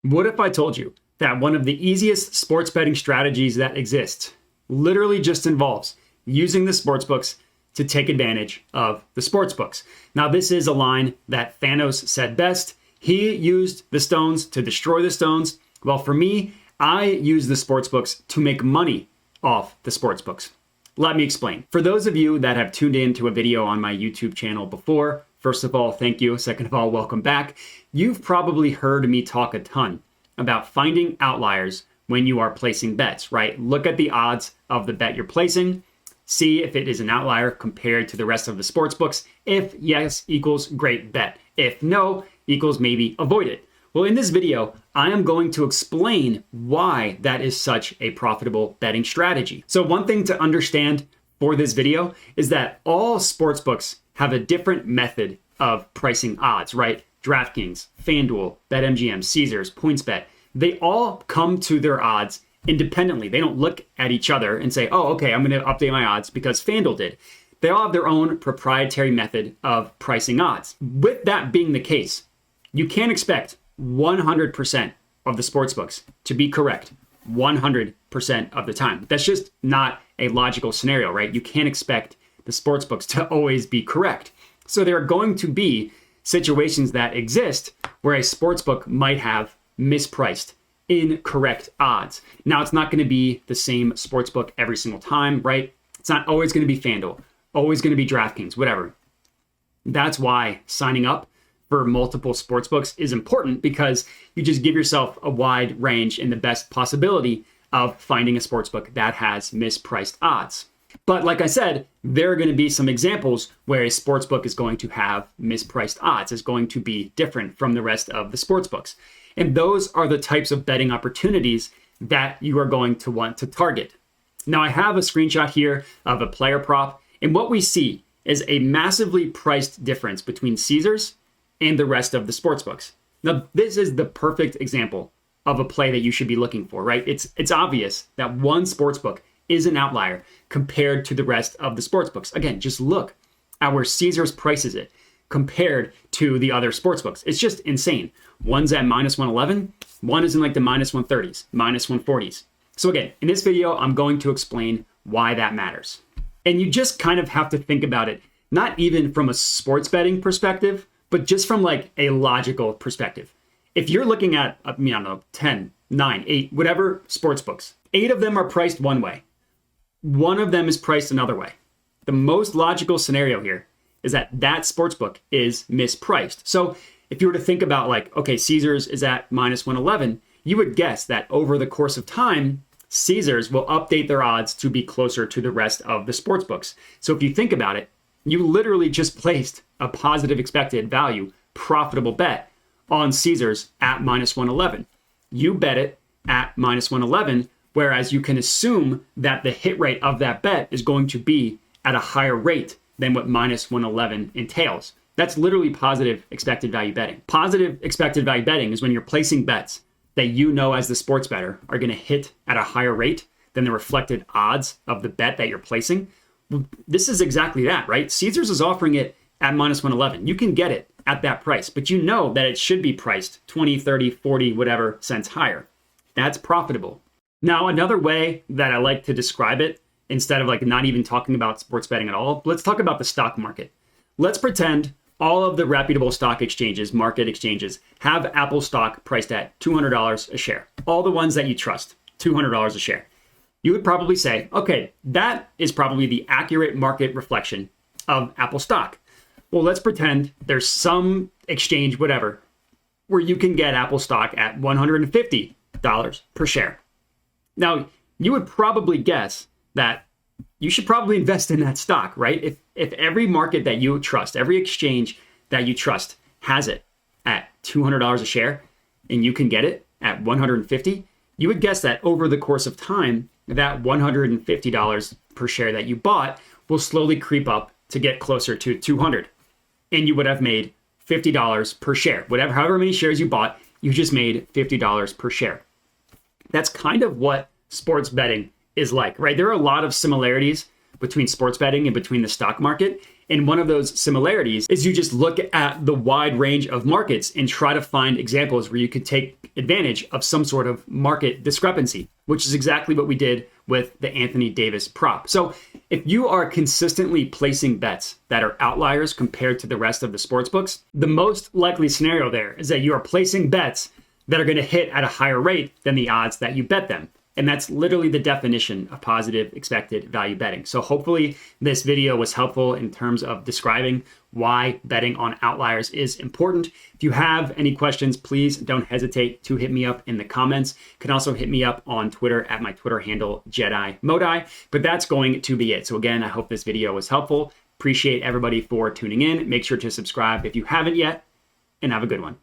What if I told you that one of the easiest sports betting strategies that exists literally just involves using the sportsbooks to take advantage of the sportsbooks? Now, this is a line that Thanos said best. He used the stones to destroy the stones. Well, for me, I use the sportsbooks to make money off the sportsbooks. Let me explain. For those of you that have tuned in to a video on my YouTube channel before, first of all, thank you. Second of all, welcome back. You've probably heard me talk a ton about finding outliers when you are placing bets, right? Look at the odds of the bet you're placing, see if it is an outlier compared to the rest of the sportsbooks. If yes equals great bet. If no equals maybe avoid it. Well, in this video, I am going to explain why that is such a profitable betting strategy. So one thing to understand for this video is that all sportsbooks have a different method of pricing odds, right? DraftKings, FanDuel, BetMGM, Caesars, PointsBet, they all come to their odds independently. They don't look at each other and say, oh, okay, I'm going to update my odds because FanDuel did. They all have their own proprietary method of pricing odds. With that being the case, you can't expect 100% of the sportsbooks to be correct 100% of the time. That's just not a logical scenario, right? You can't expect the sportsbooks to always be correct. So there are going to be situations that exist where a sportsbook might have mispriced, incorrect odds. Now, it's not going to be the same sportsbook every single time, right? It's not always going to be FanDuel, always going to be DraftKings, whatever. That's why signing up for multiple sportsbooks is important, because you just give yourself a wide range and the best possibility of finding a sportsbook that has mispriced odds. But like I said, there are going to be some examples where a sportsbook is going to have mispriced odds, is going to be different from the rest of the sportsbooks. And those are the types of betting opportunities that you are going to want to target. Now, I have a screenshot here of a player prop, and what we see is a massively priced difference between Caesars and the rest of the sportsbooks. Now, this is the perfect example of a play that you should be looking for, right? It's obvious that one sportsbook is an outlier compared to the rest of the sportsbooks. Again, just look at where Caesars prices it compared to the other sportsbooks. It's just insane. One's at minus 111, one is in like the minus 130s, minus 140s. So again, in this video, I'm going to explain why that matters. And you just kind of have to think about it, not even from a sports betting perspective, but just from like a logical perspective. If you're looking at, I don't know, 10, 9, 8, whatever sportsbooks, 8 of them are priced one way. One of them is priced another way. The most logical scenario here is that that sportsbook is mispriced. So if you were to think about like, okay, Caesars is at minus 111, you would guess that over the course of time, Caesars will update their odds to be closer to the rest of the sportsbooks. So if you think about it, you literally just placed a positive expected value, profitable bet on Caesars at minus 111. You bet it at minus 111, whereas you can assume that the hit rate of that bet is going to be at a higher rate than what minus 111 entails. That's literally positive expected value betting. Positive expected value betting is when you're placing bets that you know as the sports bettor are going to hit at a higher rate than the reflected odds of the bet that you're placing. Well, this is exactly that, right? Caesars is offering it at minus 111. You can get it at that price, but you know that it should be priced 20, 30, 40, whatever cents higher. That's profitable. Now, another way that I like to describe it, instead of like not even talking about sports betting at all, let's talk about the stock market. Let's pretend all of the reputable stock exchanges, market exchanges, have Apple stock priced at $200 a share. All the ones that you trust, $200 a share. You would probably say, okay, that is probably the accurate market reflection of Apple stock. Well, let's pretend there's some exchange, whatever, where you can get Apple stock at $150 per share. Now, you would probably guess that you should probably invest in that stock, right? If every market that you trust, every exchange that you trust has it at $200 a share and you can get it at $150, you would guess that over the course of time, that $150 per share that you bought will slowly creep up to get closer to $200. And you would have made $50 per share. However many shares you bought, you just made $50 per share. That's kind of what sports betting is like, right? There are a lot of similarities between sports betting and between the stock market. And one of those similarities is you just look at the wide range of markets and try to find examples where you could take advantage of some sort of market discrepancy, which is exactly what we did with the Anthony Davis prop. So if you are consistently placing bets that are outliers compared to the rest of the sports books, the most likely scenario there is that you are placing bets that are going to hit at a higher rate than the odds that you bet them. And that's literally the definition of positive expected value betting. So hopefully this video was helpful in terms of describing why betting on outliers is important. If you have any questions, please don't hesitate to hit me up in the comments. You can also hit me up on Twitter at my Twitter handle, JediModi. But that's going to be it. So again, I hope this video was helpful. Appreciate everybody for tuning in. Make sure to subscribe if you haven't yet, and have a good one.